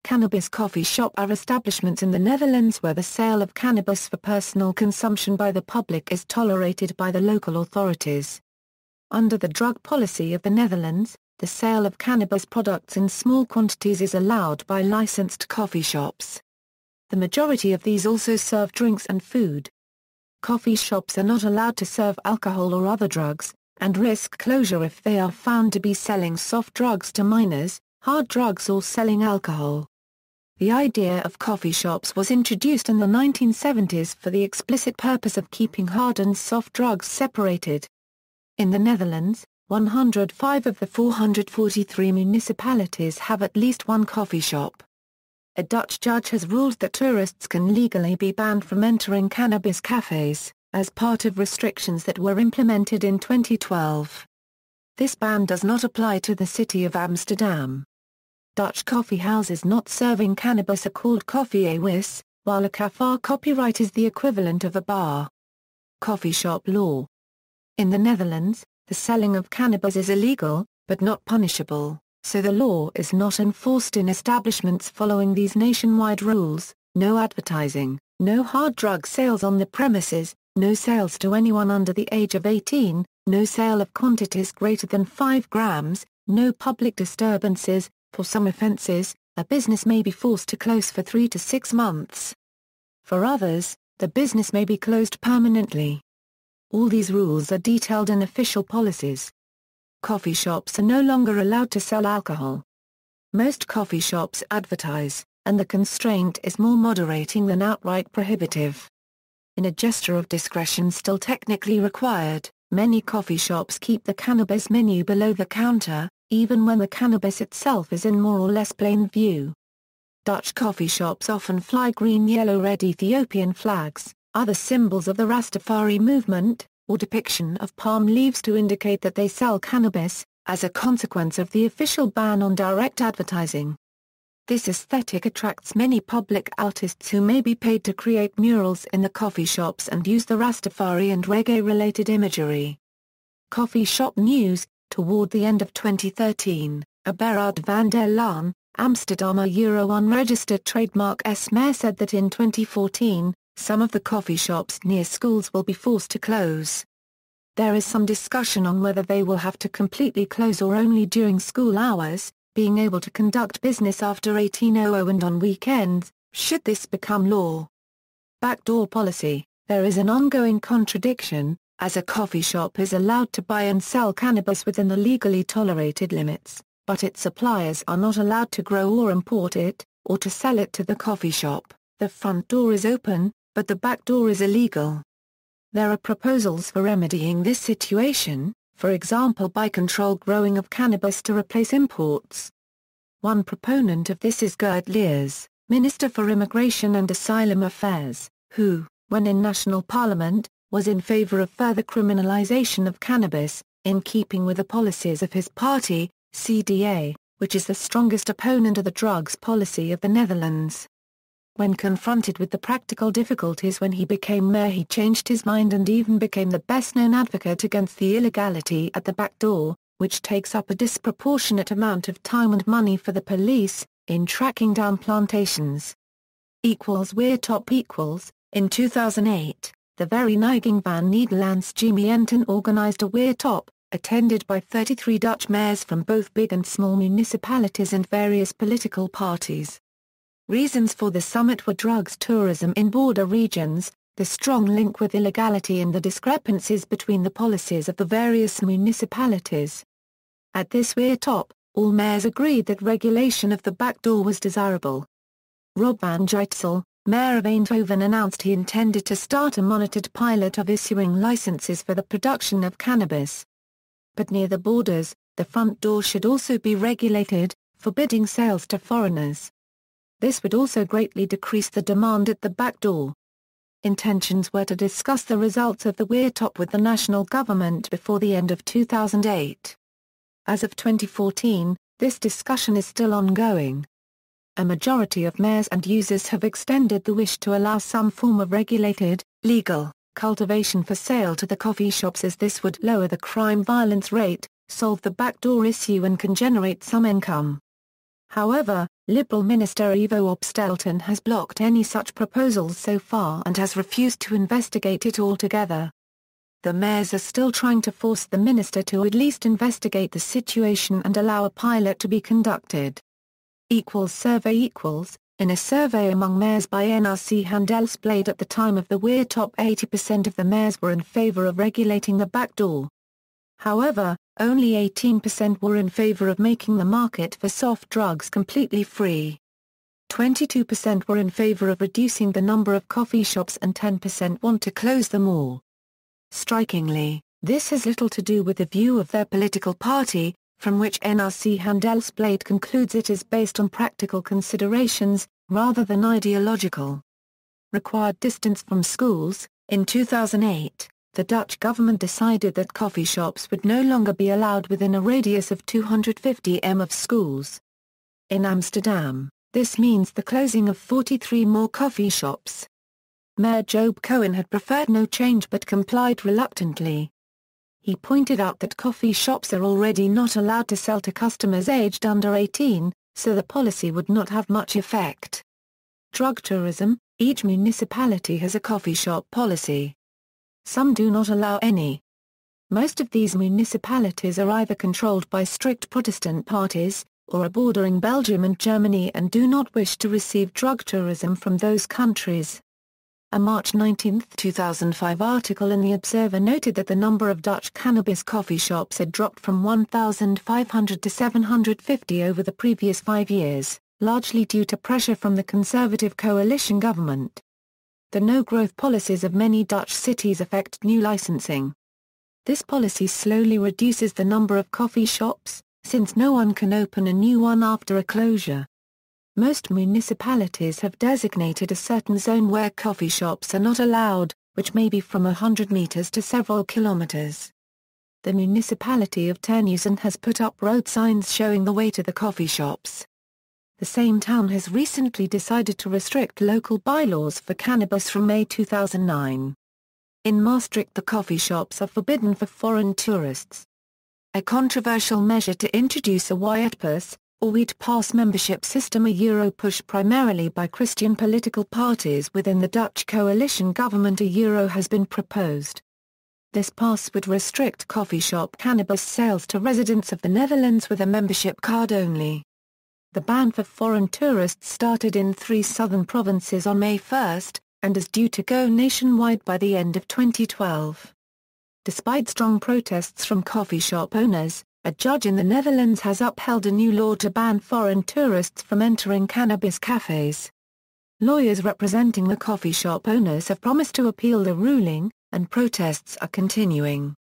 Cannabis coffee shop are establishments in the Netherlands where the sale of cannabis for personal consumption by the public is tolerated by the local authorities. Under the drug policy of the Netherlands, the sale of cannabis products in small quantities is allowed by licensed coffee shops. The majority of these also serve drinks and food. Coffee shops are not allowed to serve alcohol or other drugs, and risk closure if they are found to be selling soft drugs to minors, hard drugs or selling alcohol. The idea of coffee shops was introduced in the 1970s for the explicit purpose of keeping hard and soft drugs separated. In the Netherlands, 105 of the 443 municipalities have at least one coffee shop. A Dutch judge has ruled that tourists can legally be banned from entering cannabis cafes, as part of restrictions that were implemented in 2012. This ban does not apply to the city of Amsterdam. Dutch coffee houses not serving cannabis are called koffie-wis, while a café copyright is the equivalent of a bar. Coffee shop law. In the Netherlands, the selling of cannabis is illegal, but not punishable, so the law is not enforced in establishments following these nationwide rules: no advertising, no hard drug sales on the premises, no sales to anyone under the age of 18, no sale of quantities greater than 5 grams, no public disturbances. For some offences, a business may be forced to close for 3 to 6 months. For others, the business may be closed permanently. All these rules are detailed in official policies. Coffee shops are no longer allowed to sell alcohol. Most coffee shops advertise, and the constraint is more moderating than outright prohibitive. In a gesture of discretion still technically required, many coffee shops keep the cannabis menu below the counter, even when the cannabis itself is in more or less plain view. Dutch coffee shops often fly green-yellow-red Ethiopian flags, other symbols of the Rastafari movement, or depiction of palm leaves to indicate that they sell cannabis, as a consequence of the official ban on direct advertising. This aesthetic attracts many public artists who may be paid to create murals in the coffee shops and use the Rastafari and reggae-related imagery. Coffee shop news. Toward the end of 2013, Aberard van der Laan, Amsterdammer unregistered trademark S-Mayor said that in 2014, some of the coffee shops near schools will be forced to close. There is some discussion on whether they will have to completely close or only during school hours, being able to conduct business after 18:00 and on weekends, should this become law. Backdoor policy. There is an ongoing contradiction, as a coffee shop is allowed to buy and sell cannabis within the legally tolerated limits, but its suppliers are not allowed to grow or import it, or to sell it to the coffee shop. The front door is open, but the back door is illegal. There are proposals for remedying this situation, for example by controlled growing of cannabis to replace imports. One proponent of this is Gert Leers, Minister for Immigration and Asylum Affairs, who, when in national parliament, was in favor of further criminalization of cannabis, in keeping with the policies of his party, CDA, which is the strongest opponent of the drugs policy of the Netherlands. When confronted with the practical difficulties when he became mayor, he changed his mind and even became the best-known advocate against the illegality at the back door, which takes up a disproportionate amount of time and money for the police, in tracking down plantations. Weer top equals, in 2008. The Vereniging van Nederlands Gemeenten organized a weer top, attended by 33 Dutch mayors from both big and small municipalities and various political parties. Reasons for the summit were drugs tourism in border regions, the strong link with illegality and the discrepancies between the policies of the various municipalities. At this weer top, all mayors agreed that regulation of the back door was desirable. Rob van Gijssel, Mayor of Eindhoven, announced he intended to start a monitored pilot of issuing licenses for the production of cannabis. But near the borders, the front door should also be regulated, forbidding sales to foreigners. This would also greatly decrease the demand at the back door. Intentions were to discuss the results of the weer top with the national government before the end of 2008. As of 2014, this discussion is still ongoing. A majority of mayors and users have extended the wish to allow some form of regulated, legal, cultivation for sale to the coffee shops, as this would lower the crime violence rate, solve the backdoor issue and can generate some income. However, Liberal Minister Ivo Opstelten has blocked any such proposals so far and has refused to investigate it altogether. The mayors are still trying to force the minister to at least investigate the situation and allow a pilot to be conducted. Survey in a survey among mayors by NRC Handelsblad at the time of the WER top 80% of the mayors were in favor of regulating the back door. However, only 18% were in favor of making the market for soft drugs completely free. 22% were in favor of reducing the number of coffee shops and 10% want to close them all. Strikingly, this has little to do with the view of their political party, from which NRC Handelsblad concludes it is based on practical considerations, rather than ideological. Required distance from schools. In 2008, the Dutch government decided that coffee shops would no longer be allowed within a radius of 250 m of schools. In Amsterdam, this means the closing of 43 more coffee shops. Mayor Job Cohen had preferred no change but complied reluctantly. He pointed out that coffee shops are already not allowed to sell to customers aged under 18, so the policy would not have much effect. Drug tourism. Each municipality has a coffee shop policy. Some do not allow any. Most of these municipalities are either controlled by strict Protestant parties, or are bordering Belgium and Germany and do not wish to receive drug tourism from those countries. A March 19, 2005 article in The Observer noted that the number of Dutch cannabis coffee shops had dropped from 1,500 to 750 over the previous 5 years, largely due to pressure from the Conservative coalition government. The no-growth policies of many Dutch cities affect new licensing. This policy slowly reduces the number of coffee shops, since no one can open a new one after a closure. Most municipalities have designated a certain zone where coffee shops are not allowed, which may be from 100 meters to several kilometers. The municipality of Terneuzen has put up road signs showing the way to the coffee shops. The same town has recently decided to restrict local bylaws for cannabis from May 2009. In Maastricht, the coffee shops are forbidden for foreign tourists. A controversial measure to introduce a Wietpas, or Wheat Pass membership system, a pushed primarily by Christian political parties within the Dutch coalition government, has been proposed. This pass would restrict coffee shop cannabis sales to residents of the Netherlands with a membership card only. The ban for foreign tourists started in 3 southern provinces on May 1, and is due to go nationwide by the end of 2012. Despite strong protests from coffee shop owners, a judge in the Netherlands has upheld a new law to ban foreign tourists from entering cannabis cafes. Lawyers representing the coffee shop owners have promised to appeal the ruling, and protests are continuing.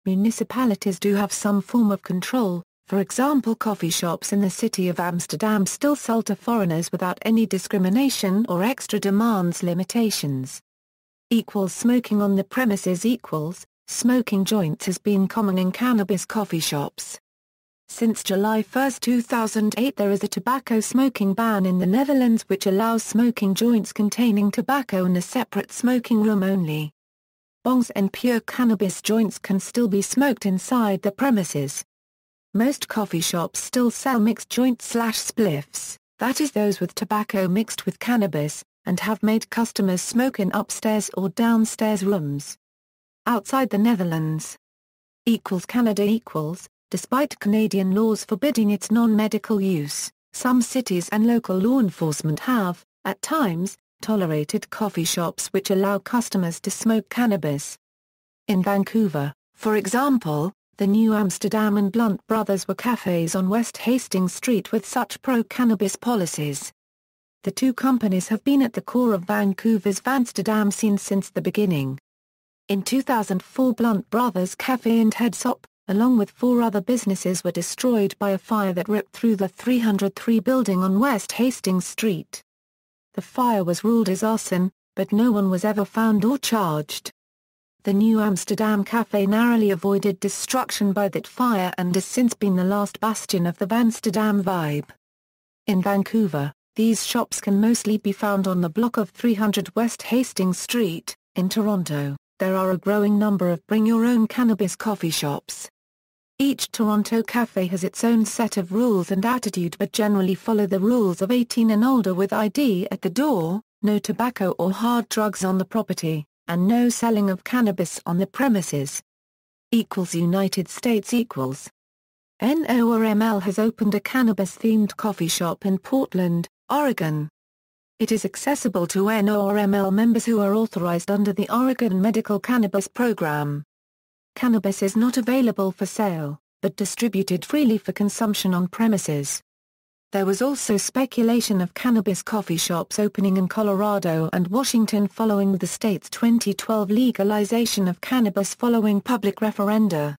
Municipalities do have some form of control. For example, coffee shops in the city of Amsterdam still sell to foreigners without any discrimination or extra demands limitations. Smoking on the premises. Smoking joints has been common in cannabis coffee shops. Since July 1, 2008, there is a tobacco smoking ban in the Netherlands which allows smoking joints containing tobacco in a separate smoking room only. Bongs and pure cannabis joints can still be smoked inside the premises. Most coffee shops still sell mixed joints/spliffs, that is those with tobacco mixed with cannabis, and have made customers smoke in upstairs or downstairs rooms. Outside the Netherlands. Canada. Despite Canadian laws forbidding its non-medical use, some cities and local law enforcement have, at times, tolerated coffee shops which allow customers to smoke cannabis. In Vancouver, for example, the New Amsterdam and Blunt Brothers were cafes on West Hastings Street with such pro-cannabis policies. The two companies have been at the core of Vancouver's Vansterdam scene since the beginning. In 2004, Blunt Brothers Cafe and Head Shop, along with 4 other businesses, were destroyed by a fire that ripped through the 303 building on West Hastings Street. The fire was ruled as arson, but no one was ever found or charged. The New Amsterdam Cafe narrowly avoided destruction by that fire and has since been the last bastion of the Vansterdam vibe. In Vancouver, these shops can mostly be found on the block of 300 West Hastings Street. In Toronto, there are a growing number of bring-your-own cannabis coffee shops. Each Toronto cafe has its own set of rules and attitude but generally follow the rules of 18 and older with ID at the door, no tobacco or hard drugs on the property, and no selling of cannabis on the premises. United States NORML has opened a cannabis-themed coffee shop in Portland, Oregon. It is accessible to NORML members who are authorized under the Oregon Medical Cannabis Program. Cannabis is not available for sale, but distributed freely for consumption on premises. There was also speculation of cannabis coffee shops opening in Colorado and Washington following the state's 2012 legalization of cannabis following public referenda.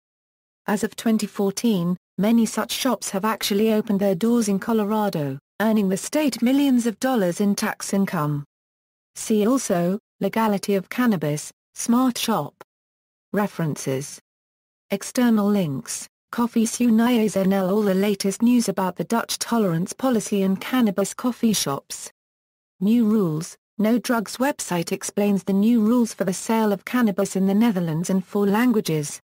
As of 2014, many such shops have actually opened their doors in Colorado, earning the state millions of dollars in tax income. See also, Legality of Cannabis, Smart Shop. References. External links. Coffees Unies NL. All the latest news about the Dutch tolerance policy and cannabis coffee shops. New rules. No Drugs website explains the new rules for the sale of cannabis in the Netherlands in 4 languages.